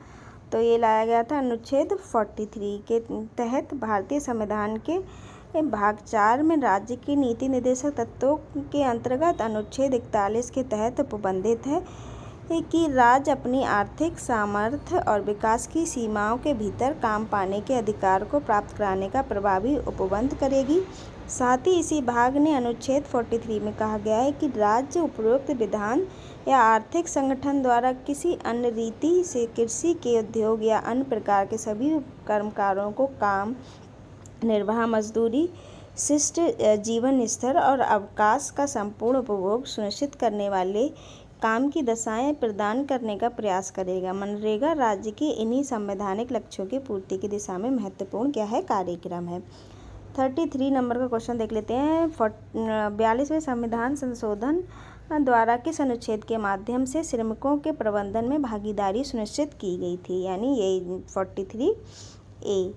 तो ये लाया गया था अनुच्छेद 43 के तहत। भारतीय संविधान के भाग 4 में राज्य की नीति निर्देशक तत्वों के अंतर्गत अनुच्छेद 41 के तहत उपबंधित है कि राज्य अपनी आर्थिक सामर्थ्य और विकास की सीमाओं के भीतर काम पाने के अधिकार को प्राप्त कराने का प्रभावी उपबंध करेगी। साथ ही इसी भाग ने अनुच्छेद 43 में कहा गया है कि राज्य उपरोक्त विधान या आर्थिक संगठन द्वारा किसी अन्य रीति से कृषि के उद्योग या अन्य प्रकार के सभी कर्मकारों को काम, निर्वाह मजदूरी, शिष्ट जीवन स्तर और अवकाश का संपूर्ण उपभोग सुनिश्चित करने वाले काम की दशाएं प्रदान करने का प्रयास करेगा। मनरेगा राज्य के इन्हीं संवैधानिक लक्ष्यों की पूर्ति की दिशा में महत्वपूर्ण क्या है, कार्यक्रम है। 33 नंबर का क्वेश्चन देख लेते हैं। 42वें संविधान संशोधन द्वारा किस अनुच्छेद के माध्यम से श्रमिकों के प्रबंधन में भागीदारी सुनिश्चित की गई थी। यानी ये 43A,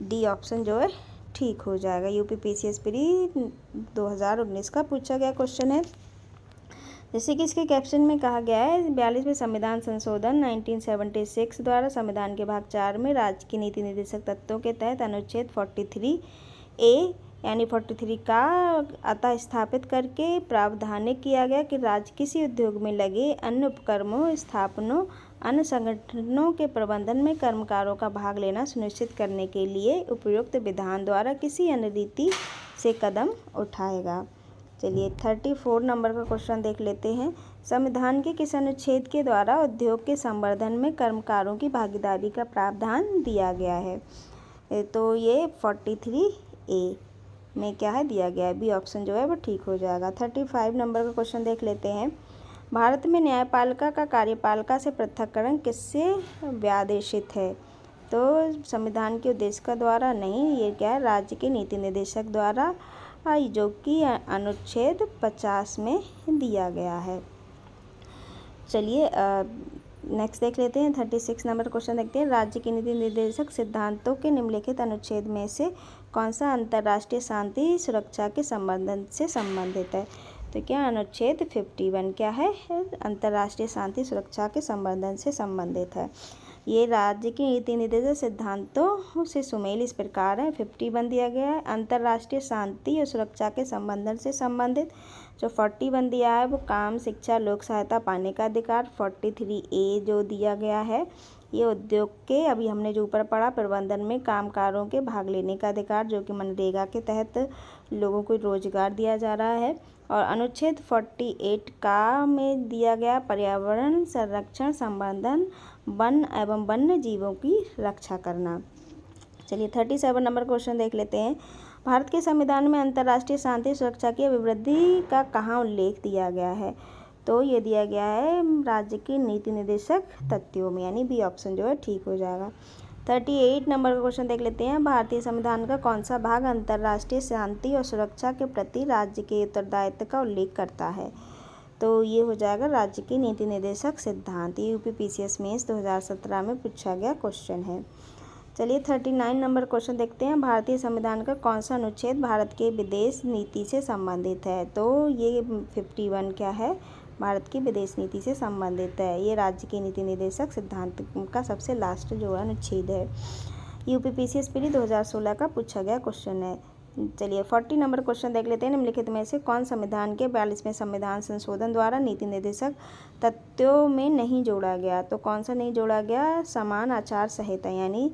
डी ऑप्शन जो है ठीक हो जाएगा। UPPCS प्री 2019 का पूछा गया क्वेश्चन है। जैसे कि इसके कैप्शन में कहा गया है, 42वें संविधान संशोधन 1976 द्वारा संविधान के भाग 4 में राज्य की नीति निर्देशक तत्वों के तहत अनुच्छेद 43A यानी 43 का अतः स्थापित करके प्रावधान किया गया कि राज्य किसी उद्योग में लगे अन्य उपक्रमों, स्थापनों, अन्य संगठनों के प्रबंधन में कर्मकारों का भाग लेना सुनिश्चित करने के लिए उपयुक्त विधान द्वारा किसी अन्य रीति से कदम उठाएगा। चलिए 34 नंबर का क्वेश्चन देख लेते हैं। संविधान के किस अनुच्छेद के द्वारा उद्योग के संवर्धन में कर्मकारों की भागीदारी का प्रावधान दिया गया है। तो ये 43A में क्या है दिया गया है, बी ऑप्शन जो है वो ठीक हो जाएगा। 35 नंबर का क्वेश्चन देख लेते हैं। भारत में न्यायपालिका का कार्यपालिका से पृथक्करण किससे व्यादेशित है। तो संविधान के उद्देश्य का द्वारा नहीं, ये क्या है, राज्य के नीति निर्देशक द्वारा, जो कि अनुच्छेद 50 में दिया गया है। चलिए नेक्स्ट देख लेते हैं। 36 नंबर क्वेश्चन देखते हैं। राज्य के नीति निर्देशक सिद्धांतों के निम्नलिखित अनुच्छेद में से कौन सा अंतर्राष्ट्रीय शांति सुरक्षा के संबंध से संबंधित है? तो क्या अनुच्छेद 51 क्या है, अंतर्राष्ट्रीय शांति सुरक्षा के संबंधन से संबंधित है। ये राज्य की नीति निर्देशक सिद्धांतों से सुमेल इस प्रकार है। 51 दिया गया है अंतर्राष्ट्रीय शांति और सुरक्षा के संबंधन से संबंधित। जो 41 दिया है वो काम, शिक्षा, लोक सहायता पाने का अधिकार। 43A जो दिया गया है ये उद्योग के, अभी हमने जो ऊपर पढ़ा, प्रबंधन में कामकारों के भाग लेने का अधिकार, जो कि मनरेगा के तहत लोगों को रोजगार दिया जा रहा है। और अनुच्छेद 48 का में दिया गया पर्यावरण संरक्षण, संवर्धन, वन एवं वन्य जीवों की रक्षा करना। चलिए 37 नंबर क्वेश्चन देख लेते हैं। भारत के संविधान में अंतर्राष्ट्रीय शांति सुरक्षा की अभिवृद्धि का कहाँ उल्लेख दिया गया है? तो ये दिया गया है राज्य की नीति निर्देशक तथ्यों में, यानी बी ऑप्शन जो है ठीक हो जाएगा। 38 नंबर का क्वेश्चन देख लेते हैं। भारतीय संविधान का कौन सा भाग अंतर्राष्ट्रीय शांति और सुरक्षा के प्रति राज्य के उत्तरदायित्व का उल्लेख करता है? तो ये हो जाएगा राज्य की नीति निर्देशक सिद्धांत। ये UPPCS मेंस 2017 में पूछा गया क्वेश्चन है। चलिए 39 नंबर क्वेश्चन देखते हैं। भारतीय संविधान का कौन सा अनुच्छेद भारत के विदेश नीति से संबंधित है? तो ये 51 क्या है, भारत की विदेश नीति से संबंधित है। ये राज्य की नीति निर्देशक सिद्धांत का सबसे लास्ट जो है अनुच्छेद है। UPPCS पीढ़ी 2016 का पूछा गया क्वेश्चन है। चलिए 40 नंबर क्वेश्चन देख लेते हैं। निम्नलिखित में से कौन संविधान के 42वें संविधान संशोधन द्वारा नीति निर्देशक तथ्यों में नहीं जोड़ा गया? तो कौन सा नहीं जोड़ा गया? समान आचार संहिता, यानी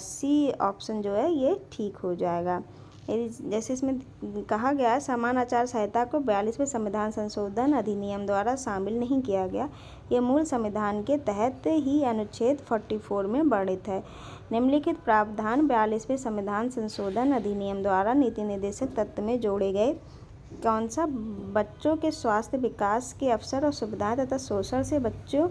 C ऑप्शन जो है ये ठीक हो जाएगा। जैसे इसमें कहा गया है समान आचार संहिता को 42वें संविधान संशोधन अधिनियम द्वारा शामिल नहीं किया गया, ये मूल संविधान के तहत ही अनुच्छेद 44 में वर्णित है। निम्नलिखित प्रावधान 42वें संविधान संशोधन अधिनियम द्वारा नीति निर्देशक तत्व में जोड़े गए कौन सा? बच्चों के स्वास्थ्य, विकास के अवसर और सुविधाएं तथा शोषण से बच्चों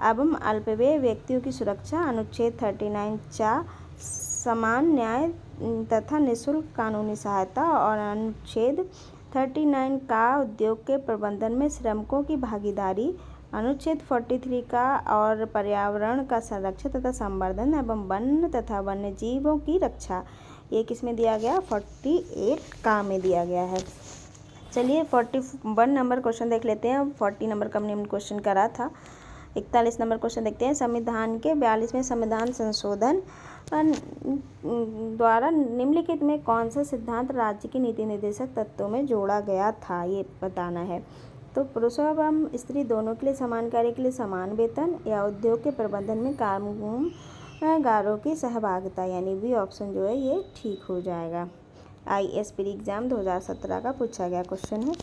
एवं अल्पवयी व्यक्तियों की सुरक्षा। अनुच्छेद 39(4) समान न्याय तथा निःशुल्क कानूनी सहायता। और अनुच्छेद 39 का उद्योग के प्रबंधन में श्रमिकों की भागीदारी। अनुच्छेद 43 का और पर्यावरण का संरक्षण तथा संवर्धन एवं वन तथा वन्य जीवों की रक्षा। ये किस में दिया गया? 48 का में दिया गया है। चलिए 41 नंबर क्वेश्चन देख लेते हैं। 40 नंबर का हमने क्वेश्चन करा था। 41 नंबर क्वेश्चन देखते हैं। संविधान के 42वें संविधान संशोधन द्वारा निम्नलिखित में कौन सा सिद्धांत राज्य की नीति निर्देशक तत्वों में जोड़ा गया था? ये बताना है। तो पुरुषों एवं स्त्री दोनों के लिए समान कार्य के लिए समान वेतन, या उद्योग के प्रबंधन में कामगारों की सहभागिता, यानी बी ऑप्शन जो है ये ठीक हो जाएगा। IAS प्री एग्जाम 2017 का पूछा गया क्वेश्चन है।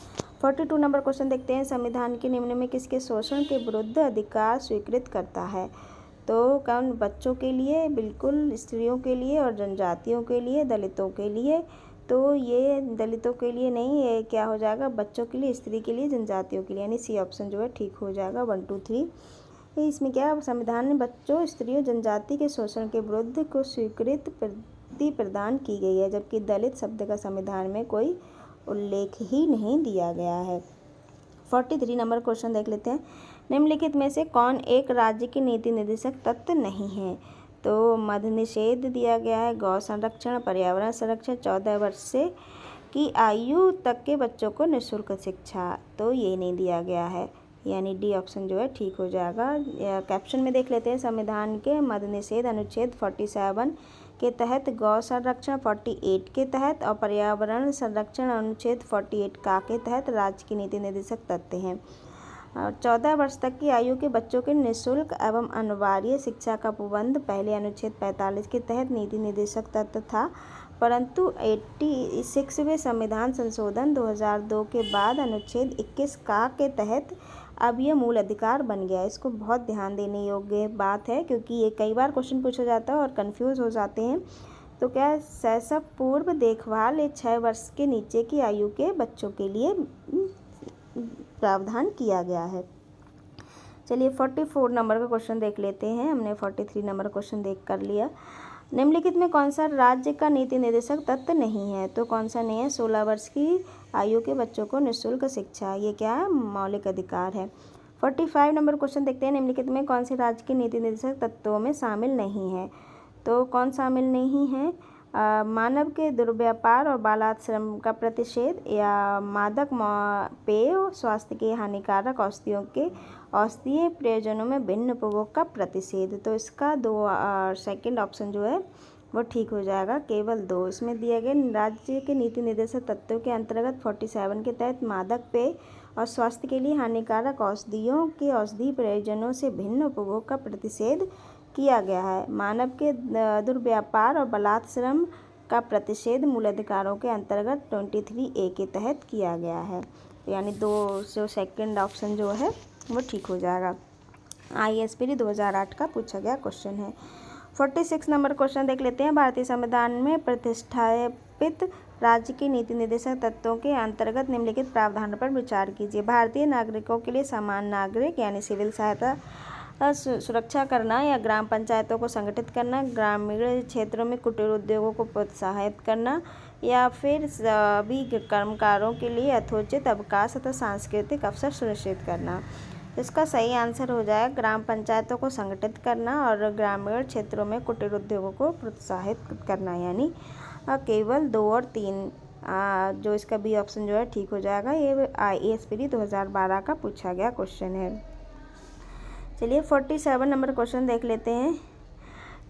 42 नंबर क्वेश्चन देखते हैं। संविधान के निम्न में किसके शोषण के विरुद्ध अधिकार स्वीकृत करता है? तो कौन? बच्चों के लिए, बिल्कुल, स्त्रियों के लिए और जनजातियों के लिए, दलितों के लिए। तो ये दलितों के लिए नहीं, ये क्या हो जाएगा? बच्चों के लिए, स्त्री के लिए, जनजातियों के लिए, यानी C ऑप्शन जो है ठीक हो जाएगा। 1 2 3 इसमें क्या है? संविधान ने बच्चों, स्त्रियों, जनजाति के शोषण के विरुद्ध को स्वीकृति प्रदान की गई है, जबकि दलित शब्द का संविधान में कोई उल्लेख ही नहीं दिया गया है। 43 नंबर क्वेश्चन देख लेते हैं। निम्नलिखित में से कौन एक राज्य की नीति निर्देशक तत्व नहीं है? तो मद्य निषेध दिया गया है, गौ संरक्षण, पर्यावरण संरक्षण, 14 वर्ष से की आयु तक के बच्चों को निःशुल्क शिक्षा। तो ये नहीं दिया गया है, यानी D ऑप्शन जो है ठीक हो जाएगा। कैप्शन में देख लेते हैं। संविधान के मद्य निषेध अनुच्छेद 47 के तहत, गौ संरक्षण 48 के तहत और पर्यावरण संरक्षण अनुच्छेद 48 का के तहत राज्य की नीति निर्देशक तत्व हैं। 14 वर्ष तक की आयु के बच्चों के निःशुल्क एवं अनिवार्य शिक्षा का प्रबंध पहले अनुच्छेद 45 के तहत नीति निर्देशक तत्व था, परंतु 86वें संविधान संशोधन 2002 के बाद अनुच्छेद 21 का के तहत अब ये मूल अधिकार बन गया। इसको बहुत ध्यान देने योग्य बात है, क्योंकि ये कई बार क्वेश्चन पूछा जाता है और कंफ्यूज हो जाते हैं। तो क्या शैशव पूर्व देखभाल 6 वर्ष के नीचे की आयु के बच्चों के लिए प्रावधान किया गया है। चलिए 44 नंबर का क्वेश्चन देख लेते हैं। हमने 43 नंबर क्वेश्चन देख कर लिया। निम्नलिखित में कौन सा राज्य का नीति निर्देशक तत्व नहीं है? तो कौन सा नहीं है? 16 वर्ष की आयु के बच्चों को निःशुल्क शिक्षा, ये क्या है? मौलिक अधिकार है। 45 नंबर क्वेश्चन देखते हैं। निम्नलिखित में कौन से राज्य के नीति निर्देशक तत्वों में शामिल नहीं है? तो कौन शामिल नहीं है? मानव के दुर्व्यापार और बालाश्रम का प्रतिषेध, या मादक पेय, स्वास्थ्य के हानिकारक औषधियों के औषधीय प्रयोजनों में भिन्न उपभोग का प्रतिषेध। तो इसका सेकंड ऑप्शन जो है वो ठीक हो जाएगा, केवल 2। इसमें दिए गए राज्य के नीति निर्देशक तत्वों के अंतर्गत 47 के तहत मादक पेय और स्वास्थ्य के लिए हानिकारक औषधियों के औषधीय प्रयोजनों से भिन्न उपभोग का प्रतिषेध किया गया है। मानव के दुर्व्यापार और बलात्श्रम का प्रतिषेध मूल अधिकारों के अंतर्गत 23A के तहत किया गया है। यानी 2 जो सेकंड ऑप्शन जो है वो ठीक हो जाएगा। ISPD 2008 का पूछा गया क्वेश्चन है। 46 नंबर क्वेश्चन देख लेते हैं। भारतीय संविधान में प्रतिष्ठापित राज्य के नीति निर्देशक तत्वों के अंतर्गत निम्नलिखित प्रावधानों पर विचार कीजिए। भारतीय नागरिकों के लिए समान नागरिक यानी सिविल सहायता सुरक्षा करना, या ग्राम पंचायतों को संगठित करना, ग्रामीण क्षेत्रों में कुटीर उद्योगों को प्रोत्साहित करना, या फिर सभी कर्मकारों के लिए यथोचित अवकाश तथा सांस्कृतिक अवसर सुनिश्चित करना। इसका सही आंसर हो जाएगा ग्राम पंचायतों को संगठित करना और ग्रामीण क्षेत्रों में कुटीर उद्योगों को प्रोत्साहित करना, यानी केवल 2 और 3 जो इसका बी ऑप्शन जो है ठीक हो जाएगा। ये ISPD 2012 का पूछा गया क्वेश्चन है। चलिए 47 नंबर क्वेश्चन देख लेते हैं।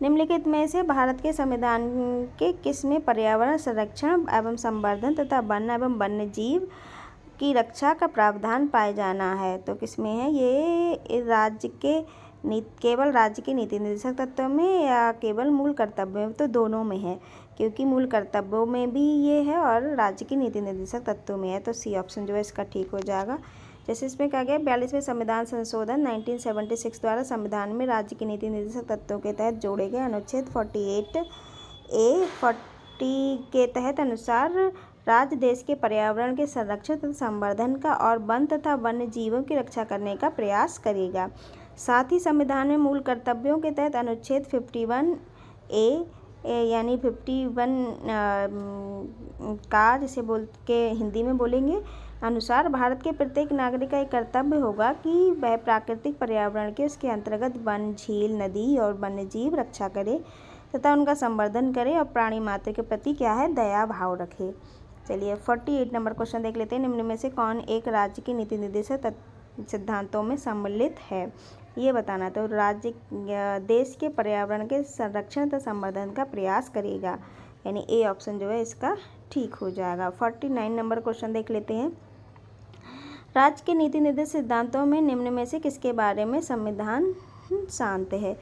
निम्नलिखित में से भारत के संविधान के किस में पर्यावरण संरक्षण एवं संवर्धन तथा वन एवं वन्य जीव की रक्षा का प्रावधान पाए जाना है? तो किसमें है ये? राज्य के केवल राज्य के नीति निर्देशक तत्वों में या केवल मूल कर्तव्यों में? तो दोनों में है, क्योंकि मूल कर्तव्यों में भी ये है और राज्य के नीति निर्देशक तत्वों में है। तो सी ऑप्शन जो है इसका ठीक हो जाएगा। जैसे इसमें कहा गया 42वें संविधान संशोधन 1976 द्वारा संविधान में राज्य के नीति निर्देशक तत्वों के तहत जोड़े गए अनुच्छेद 48A 40 के तहत अनुसार राज्य देश के पर्यावरण के संरक्षण तथा संवर्धन का और वन तथा वन्य जीवों की रक्षा करने का प्रयास करेगा। साथ ही संविधान में मूल कर्तव्यों के तहत अनुच्छेद 51A यानी 51 का जिसे बोल के हिंदी में बोलेंगे अनुसार भारत के प्रत्येक नागरिक का एक कर्तव्य होगा कि वह प्राकृतिक पर्यावरण के उसके अंतर्गत वन, झील, नदी और वन्य जीव रक्षा करे तथा उनका संवर्धन करे और प्राणी मात्र के प्रति क्या है? दया भाव रखे। चलिए 48 नंबर क्वेश्चन देख लेते हैं। निम्न में से कौन एक राज्य की नीति निर्देशक सिद्धांतों में सम्मिलित है? ये बताना। तो राज्य देश के पर्यावरण के संरक्षण तथा संवर्धन का प्रयास करेगा, यानी ए ऑप्शन जो है इसका ठीक हो जाएगा। 49 नंबर क्वेश्चन देख लेते हैं। राज्य के नीति निर्देशक सिद्धांतों में निम्न में से किसके बारे में संविधान शांत है?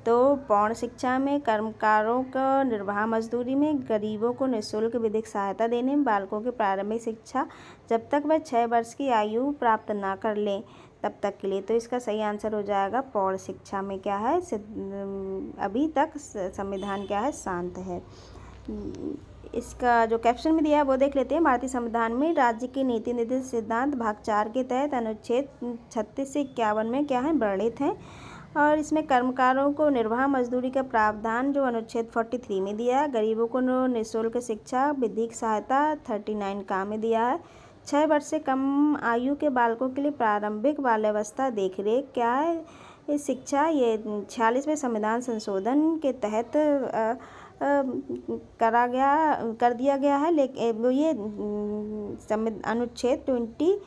तो पौण शिक्षा में, कर्मकारों को निर्वाह मजदूरी में, गरीबों को निःशुल्क विधिक सहायता देने में, बालकों की प्रारंभिक शिक्षा जब तक वह 6 वर्ष की आयु प्राप्त ना कर लें तब तक के लिए। तो इसका सही आंसर हो जाएगा पौण शिक्षा में क्या है? अभी तक संविधान क्या है? शांत है। इसका जो कैप्शन में दिया है वो देख लेते हैं। भारतीय संविधान में राज्य के नीति निर्देशक सिद्धांत भाग 4 के तहत अनुच्छेद 36 से 51 में क्या है? वर्णित हैं। और इसमें कर्मकारों को निर्वाह मजदूरी का प्रावधान जो अनुच्छेद 43 में दिया है, गरीबों को निःशुल्क शिक्षा विधिक सहायता 39 का में दिया है, 6 वर्ष से कम आयु के बालकों के लिए प्रारंभिक बाल्यावस्था देखरेख क्या है? इस शिक्षा ये 46वें संविधान संशोधन के तहत कर दिया गया है। लेकिन ये अनुच्छेद 21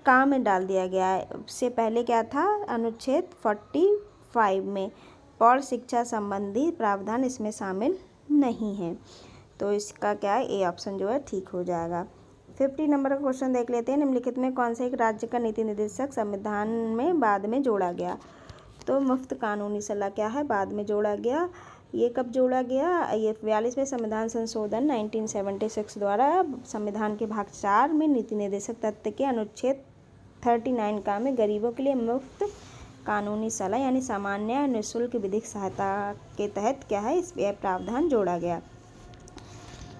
का में डाल दिया गया है। उससे पहले क्या था? अनुच्छेद 45 में पौध शिक्षा संबंधी प्रावधान इसमें शामिल नहीं है। तो इसका क्या है? ए ऑप्शन जो है ठीक हो जाएगा। 50 नंबर का क्वेश्चन देख लेते हैं। निम्नलिखित में कौन से एक राज्य का नीति निर्देशक संविधान में बाद में जोड़ा गया? तो मुफ्त कानूनी सलाह क्या है? बाद में जोड़ा गया। ये कब जोड़ा गया? ये 42वें संविधान संशोधन 1976 द्वारा संविधान के भाग 4 में नीति निर्देशक तत्व के अनुच्छेद 39 का में गरीबों के लिए मुफ्त कानूनी सलाह यानी सामान्य निःशुल्क विधिक सहायता के तहत क्या है? इस प्रावधान जोड़ा गया।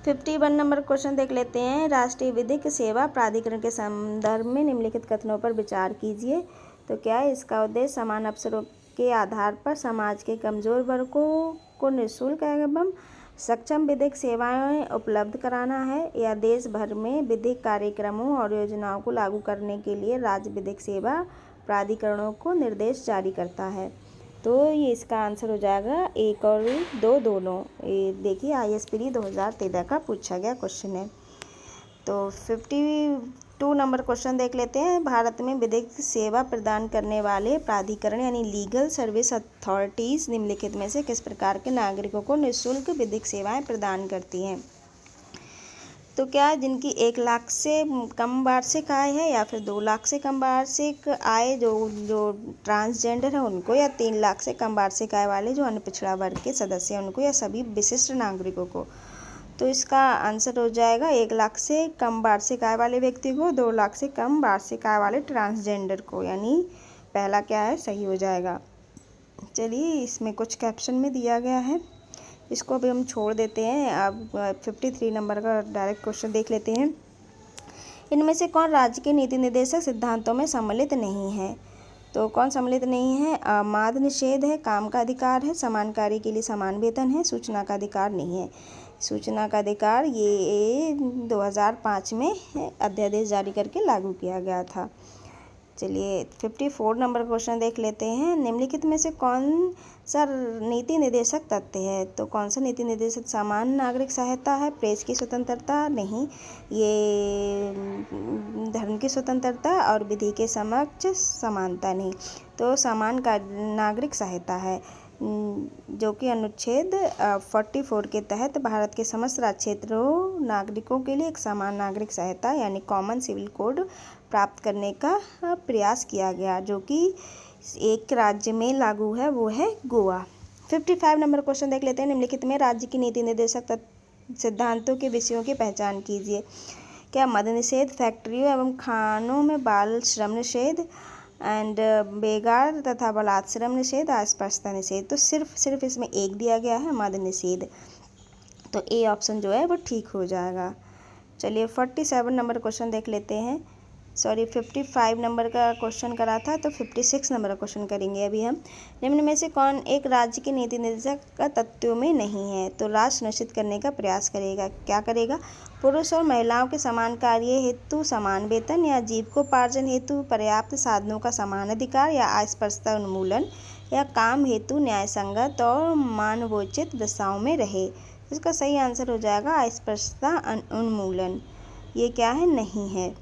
51 नंबर क्वेश्चन देख लेते हैं। राष्ट्रीय विधिक सेवा प्राधिकरण के संदर्भ में निम्नलिखित कथनों पर विचार कीजिए। तो क्या है इसका उद्देश्य समान अवसरों के आधार पर समाज के कमज़ोर वर्गों को निःशुल्क एवं सक्षम विधिक सेवाएं उपलब्ध कराना है, या देश भर में विधिक कार्यक्रमों और योजनाओं को लागू करने के लिए राज्य विधिक सेवा प्राधिकरणों को निर्देश जारी करता है। तो ये इसका आंसर हो जाएगा 1 और 2 दोनों। ये देखिए IAS प्री 2013 का पूछा गया क्वेश्चन है। तो 52 नंबर क्वेश्चन देख लेते हैं। भारत में विधिक सेवा प्रदान करने वाले प्राधिकरण यानी लीगल सर्विस अथॉरिटीज़ निम्नलिखित में से किस प्रकार के नागरिकों को निःशुल्क विधिक सेवाएं प्रदान करती हैं? तो क्या जिनकी 1 लाख से कम वार्षिक आय है, या फिर 2 लाख से कम वार्षिक आय जो ट्रांसजेंडर है उनको, या 3 लाख से कम वार्षिक आय वाले जो अन्य पिछड़ा वर्ग के सदस्य हैं उनको, या सभी विशिष्ट नागरिकों को? तो इसका आंसर हो जाएगा 1 लाख से कम वार्षिक आय वाले व्यक्ति को, 2 लाख से कम वार्षिक आय वाले ट्रांसजेंडर को, यानी पहला क्या है सही हो जाएगा। चलिए इसमें कुछ कैप्शन में दिया गया है, इसको अभी हम छोड़ देते हैं। अब 53 नंबर का डायरेक्ट क्वेश्चन देख लेते हैं। इनमें से कौन राज्य के नीति निर्देशक सिद्धांतों में सम्मिलित नहीं है? तो कौन सम्मिलित नहीं है? माद निषेध है, काम का अधिकार है, समान कार्य के लिए समान वेतन है, सूचना का अधिकार नहीं है। सूचना का अधिकार ये 2005 में अध्यादेश जारी करके लागू किया गया था। चलिए 54 नंबर क्वेश्चन देख लेते हैं। निम्नलिखित में से कौन सा नीति निर्देशक तथ्य है? तो कौन सा नीति निर्देशक? समान नागरिक सहायता है, प्रेस की स्वतंत्रता नहीं, ये धर्म की स्वतंत्रता और विधि के समक्ष समानता नहीं। तो समान नागरिक सहायता है, जो कि अनुच्छेद 44 के तहत भारत के समस्त राज्य क्षेत्रों नागरिकों के लिए एक समान नागरिक सहायता यानी कॉमन सिविल कोड प्राप्त करने का प्रयास किया गया, जो कि एक राज्य में लागू है, वो है गोवा। 55 नंबर क्वेश्चन देख लेते हैं। निम्नलिखित में राज्य की नीति निर्देशक सिद्धांतों के विषयों की पहचान कीजिए। क्या मद्य निषेध, फैक्ट्रियों एवं खानों में बाल श्रम निषेध एंड बेगार तथा बलात्श्रम निषेध, अस्पृश्यता निषेध। तो सिर्फ इसमें एक दिया गया है मद्य निषेध, तो ए ऑप्शन जो है वो ठीक हो जाएगा। चलिए 47 नंबर क्वेश्चन देख लेते हैं। 55 नंबर का क्वेश्चन करा था, तो 56 नंबर का क्वेश्चन करेंगे अभी हम। निम्न में से कौन एक राज्य के नीति निर्देशक का तत्वों में नहीं है? तो राज्य सुनिश्चित करने का प्रयास करेगा। क्या करेगा? पुरुष और महिलाओं के समान कार्य हेतु समान वेतन, या जीविकोपार्जन हेतु पर्याप्त साधनों का समान अधिकार, या अस्पृश्यता उन्मूलन, या काम हेतु न्यायसंगत और मानवोचित दशाओं में रहे। इसका सही आंसर हो जाएगा अस्पृश्यता उन्मूलन। ये क्या है? नहीं है।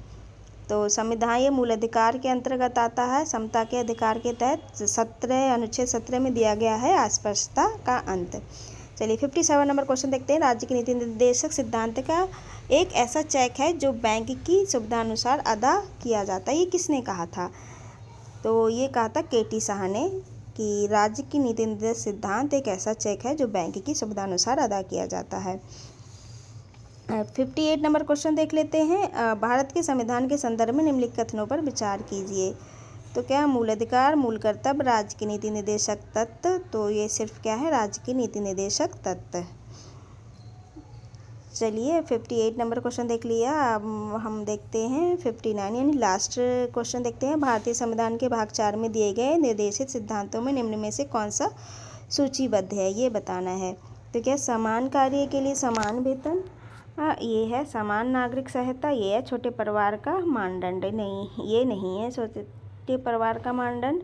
तो संविधान ये मूल अधिकार के अंतर्गत आता है। समता के अधिकार के तहत अनुच्छेद 17 में दिया गया है अस्पृश्यता का अंत। चलिए 57 नंबर क्वेश्चन देखते हैं। राज्य के नीति निर्देशक सिद्धांत का एक ऐसा चेक है जो बैंक की सुविधा अनुसार अदा किया जाता है। ये किसने कहा था? तो ये कहा था KT शाह ने कि राज्य की नीति निर्देशक सिद्धांत एक ऐसा चेक है जो बैंक की सुविधा अनुसार अदा किया जाता है। 58 नंबर क्वेश्चन देख लेते हैं। भारत के संविधान के संदर्भ में निम्नलिखित कथनों पर विचार कीजिए। तो क्या मूल अधिकार, मूल कर्तव्य, राज्य के नीति निर्देशक तत्व। तो ये सिर्फ क्या है? राज्य के नीति निर्देशक तत्व। चलिए 58 नंबर क्वेश्चन देख लिया। अब हम देखते हैं 59 यानी लास्ट क्वेश्चन देखते हैं। भारतीय संविधान के भाग 4 में दिए गए निर्देशित सिद्धांतों में निम्न में से कौन सा सूचीबद्ध है, ये बताना है। तो क्या समान कार्य के लिए समान वेतन, ये है समान नागरिक सहायता, ये है छोटे परिवार का मानदंड, नहीं ये नहीं है छोटे परिवार का मानदंड।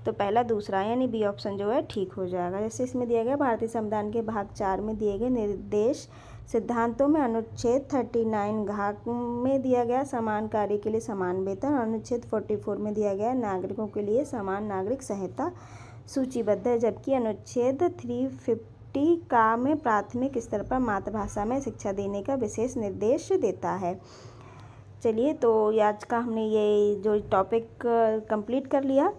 तो पहला दूसरा यानी बी ऑप्शन जो है ठीक हो जाएगा। जैसे इसमें दिया गया भारतीय संविधान के भाग 4 में दिए गए निर्देश सिद्धांतों में अनुच्छेद 39 घाक में दिया गया समान कार्य के लिए समान वेतन, और अनुच्छेद 44 में दिया गया नागरिकों के लिए समान नागरिक सहायता सूचीबद्ध है, जबकि अनुच्छेद 350 का में प्राथमिक स्तर पर मातृभाषा में शिक्षा देने का विशेष निर्देश देता है। चलिए तो आज का हमने ये जो टॉपिक कंप्लीट कर लिया।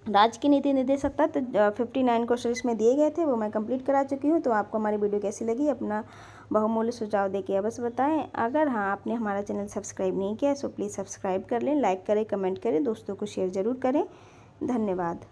राज्य की नीति निर्देशक तत्व 59 क्वेश्चन इसमें दिए गए थे, वो मैं कंप्लीट करा चुकी हूँ। तो आपको हमारी वीडियो कैसी लगी अपना बहुमूल्य सुझाव देके अवश्य बताएं। अगर हाँ आपने हमारा चैनल सब्सक्राइब नहीं किया है सो प्लीज़ सब्सक्राइब कर लें, लाइक करें, कमेंट करें, दोस्तों को शेयर ज़रूर करें। धन्यवाद।